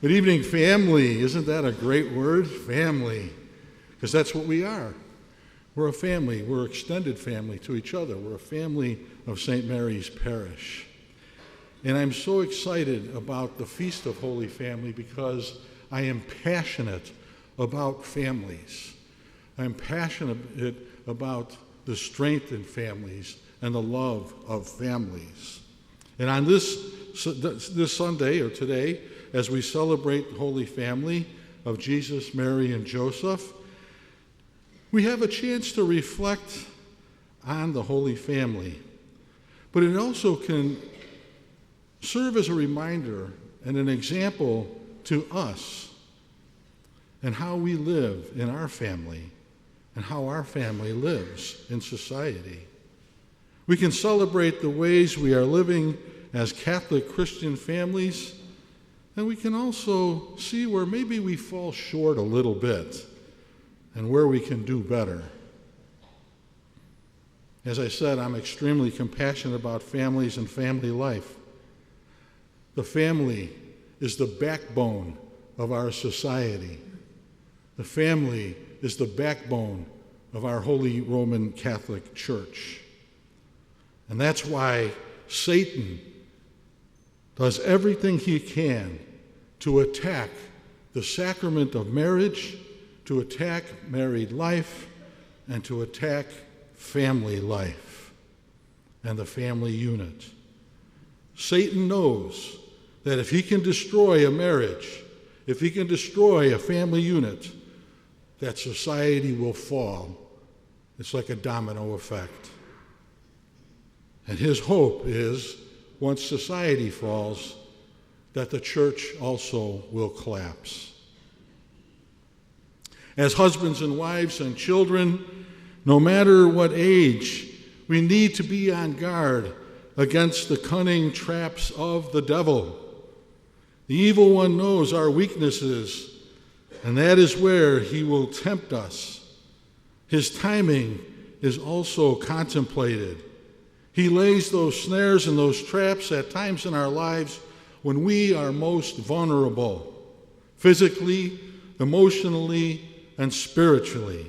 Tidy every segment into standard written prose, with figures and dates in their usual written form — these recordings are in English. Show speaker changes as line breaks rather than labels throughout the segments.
Good evening, family. Isn't that a great word? Family. Because that's what we are. We're a family. We're extended family to each other. We're a family of St. Mary's Parish. And I'm so excited about the Feast of Holy Family because I am passionate about families. I'm passionate about the strength in families and the love of families. And on this Sunday, or today, as we celebrate the Holy Family of Jesus, Mary, and Joseph, we have a chance to reflect on the Holy Family. But it also can serve as a reminder and an example to us and how we live in our family and how our family lives in society. We can celebrate the ways we are living as Catholic Christian families, and we can also see where maybe we fall short a little bit and where we can do better. As I said, I'm extremely compassionate about families and family life. The family is the backbone of our society. The family is the backbone of our Holy Roman Catholic Church. And that's why Satan does everything he can to attack the sacrament of marriage, to attack married life, and to attack family life and the family unit. Satan knows that if he can destroy a marriage, if he can destroy a family unit, that society will fall. It's like a domino effect. And his hope is, once society falls, that the church also will collapse. As husbands and wives and children, no matter what age, we need to be on guard against the cunning traps of the devil. The evil one knows our weaknesses, and that is where he will tempt us. His timing is also contemplated. He lays those snares and those traps at times in our lives when we are most vulnerable, physically, emotionally, and spiritually.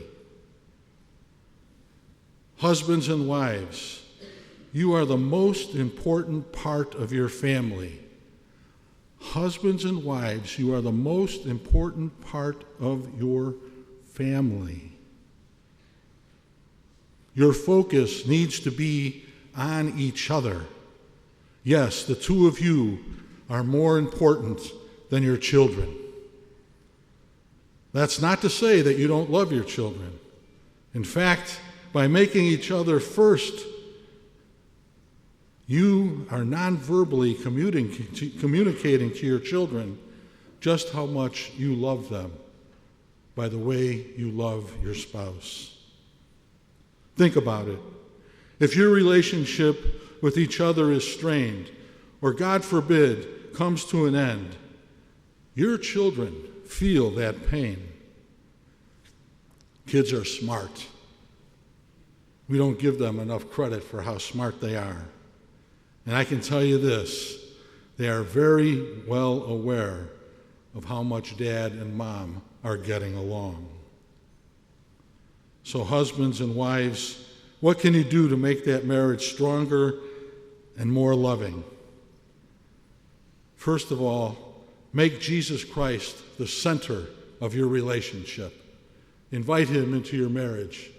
Husbands and wives, you are the most important part of your family. Husbands and wives, you are the most important part of your family. Your focus needs to be on each other. Yes, the two of you are more important than your children. That's not to say that you don't love your children. In fact, by making each other first, you are non-verbally communicating to your children just how much you love them by the way you love your spouse. Think about it. If your relationship with each other is strained, or God forbid, comes to an end, your children feel that pain. Kids are smart. We don't give them enough credit for how smart they are. And I can tell you this, they are very well aware of how much Dad and Mom are getting along. So husbands and wives, what can you do to make that marriage stronger and more loving? First of all, make Jesus Christ the center of your relationship. Invite him into your marriage.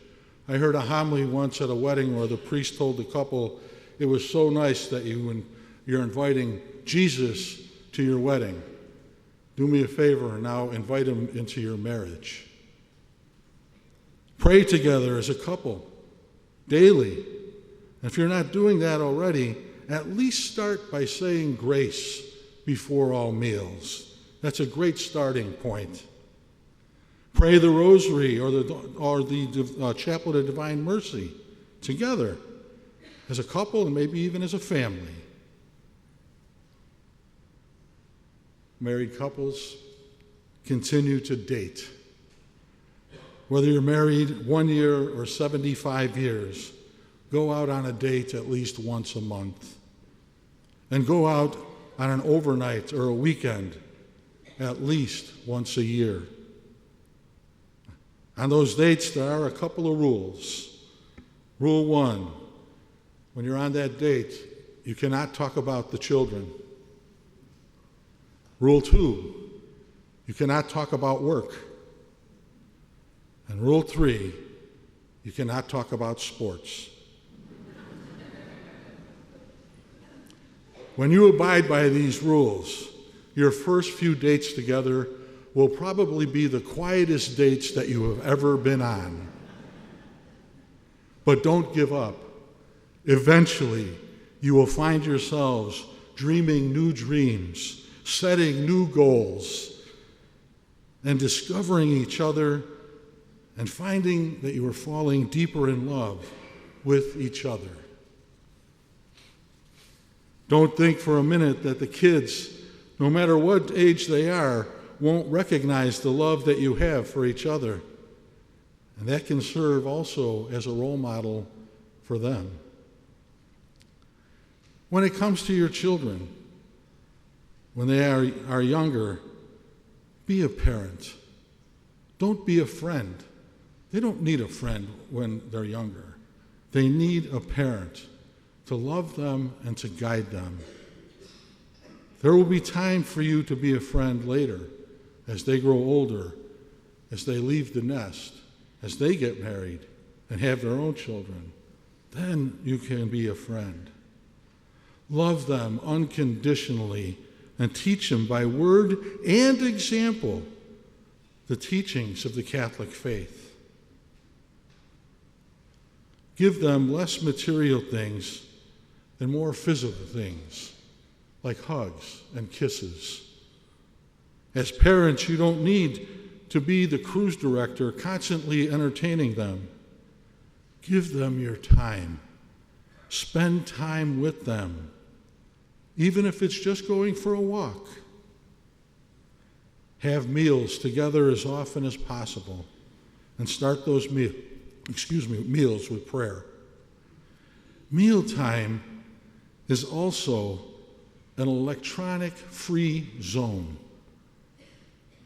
I heard a homily once at a wedding where the priest told the couple, it was so nice that you're inviting Jesus to your wedding. Do me a favor and now invite him into your marriage. Pray together as a couple daily. And if you're not doing that already, at least start by saying grace before all meals. That's a great starting point. Pray the Rosary or the Chaplet of Divine Mercy together as a couple and maybe even as a family. Married couples, continue to date. Whether you're married 1 year or 75 years, go out on a date at least once a month. And go out on an overnight or a weekend at least once a year. On those dates, there are a couple of rules. Rule 1, when you're on that date, you cannot talk about the children. Rule 2, you cannot talk about work. And rule 3, you cannot talk about sports. When you abide by these rules, your first few dates together will probably be the quietest dates that you have ever been on. But don't give up. Eventually, you will find yourselves dreaming new dreams, setting new goals, and discovering each other and finding that you are falling deeper in love with each other. Don't think for a minute that the kids, no matter what age they are, won't recognize the love that you have for each other. And that can serve also as a role model for them. When it comes to your children, when they are younger, be a parent. Don't be a friend. They don't need a friend when they're younger. They need a parent to love them and to guide them. There will be time for you to be a friend later as they grow older, as they leave the nest, as they get married and have their own children. Then you can be a friend. Love them unconditionally and teach them by word and example the teachings of the Catholic faith. Give them less material things and more physical things, like hugs and kisses. As parents, you don't need to be the cruise director constantly entertaining them. Give them your time. Spend time with them, even if it's just going for a walk. Have meals together as often as possible, and start those meals with prayer. Mealtime is also an electronic-free zone.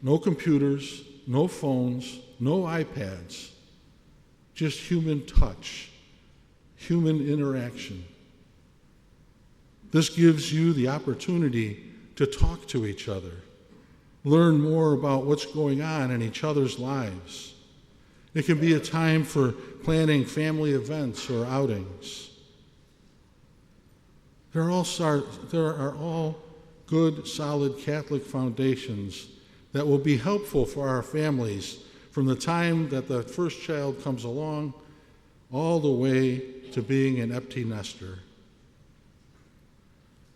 No computers, no phones, no iPads, just human touch, human interaction. This gives you the opportunity to talk to each other, learn more about what's going on in each other's lives. It can be a time for planning family events or outings. There are all good, solid Catholic foundations that will be helpful for our families from the time that the first child comes along all the way to being an empty nester.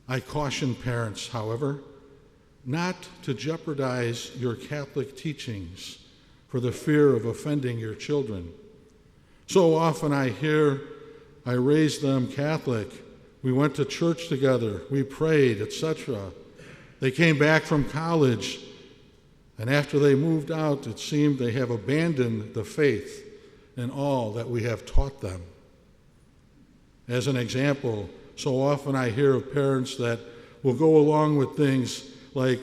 I caution parents, however, not to jeopardize your Catholic teachings for the fear of offending your children. So often I hear, I raised them Catholic, we went to church together, we prayed, etc. They came back from college, and after they moved out, it seemed they have abandoned the faith and all that we have taught them. As an example, so often I hear of parents that will go along with things like,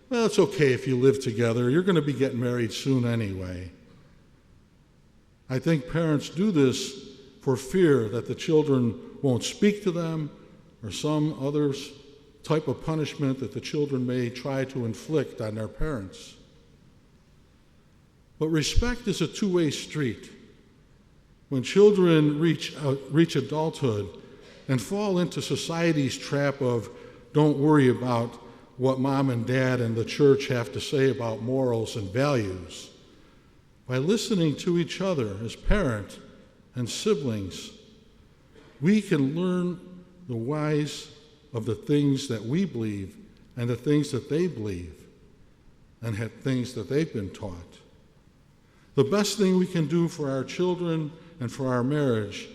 well, it's okay if you live together. You're going to be getting married soon anyway. I think parents do this for fear that the children won't speak to them or some other type of punishment that the children may try to inflict on their parents. But respect is a two-way street. When children reach adulthood and fall into society's trap of don't worry about what mom and dad and the church have to say about morals and values, by listening to each other as parents and siblings, we can learn the whys of the things that we believe and the things that they believe and things that they've been taught. The best thing we can do for our children and for our marriage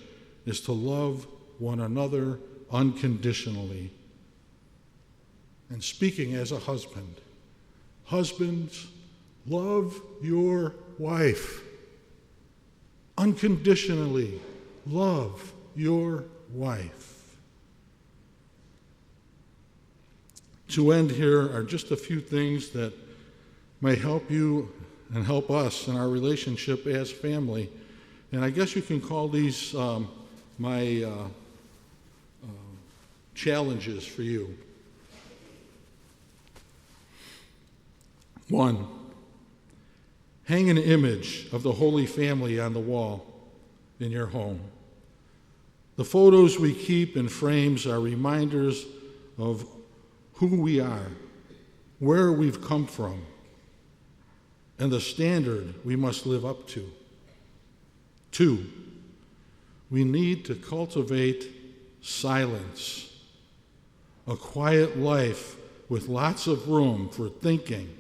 is to love one another unconditionally. And speaking as a husband, husbands, love your wife. Unconditionally love your wife. To end here are just a few things that may help you and help us in our relationship as family. And I guess you can call these my challenges for you. 1, hang an image of the Holy Family on the wall in your home. The photos we keep in frames are reminders of who we are, where we've come from, and the standard we must live up to. 2, we need to cultivate silence, a quiet life with lots of room for thinking.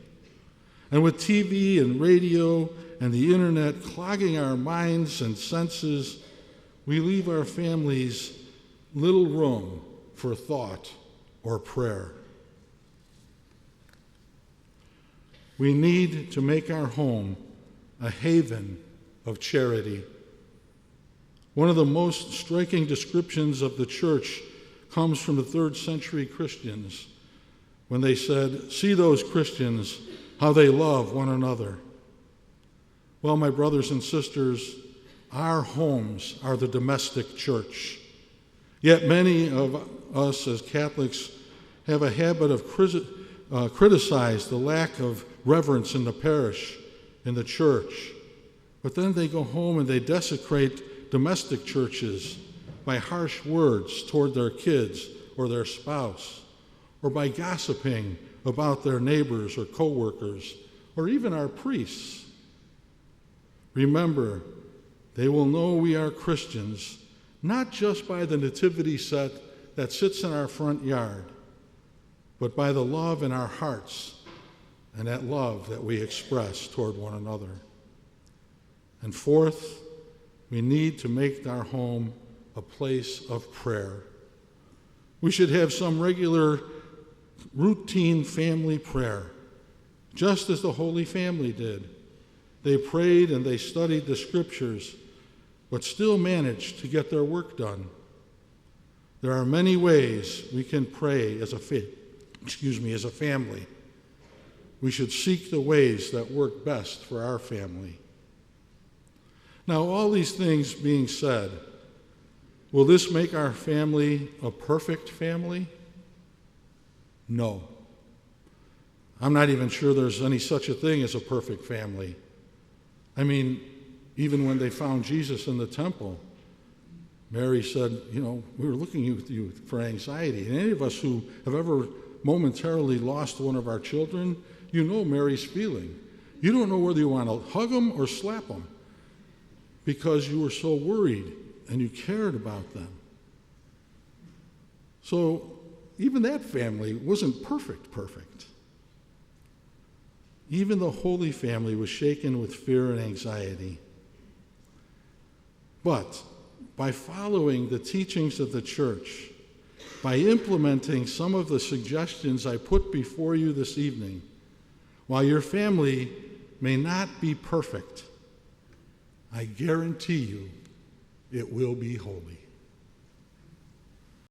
And with TV and radio and the internet clogging our minds and senses, we leave our families little room for thought or prayer. We need to make our home a haven of charity. One of the most striking descriptions of the church comes from the 3rd century Christians when they said, "See those Christians, how they love one another." Well, my brothers and sisters, our homes are the domestic church. Yet many of us as Catholics have a habit of criticize the lack of reverence in the parish, in the church. But then they go home and they desecrate domestic churches by harsh words toward their kids or their spouse, or by gossiping about their neighbors or coworkers, or even our priests. Remember, they will know we are Christians, not just by the nativity set that sits in our front yard, but by the love in our hearts and that love that we express toward one another. And 4th, we need to make our home a place of prayer. We should have some regular routine family prayer, just as the Holy Family did. They prayed and they studied the scriptures, but still managed to get their work done. There are many ways we can pray as a family. We should seek the ways that work best for our family. Now, all these things being said, will this make our family a perfect family? No. I'm not even sure there's any such a thing as a perfect family. I mean, even when they found Jesus in the temple, Mary said, we were looking at you for anxiety. And any of us who have ever momentarily lost one of our children, you know Mary's feeling. You don't know whether you want to hug them or slap them because you were so worried and you cared about them. So even that family wasn't perfect. Even the Holy Family was shaken with fear and anxiety. But by following the teachings of the church, by implementing some of the suggestions I put before you this evening, while your family may not be perfect, I guarantee you it will be holy.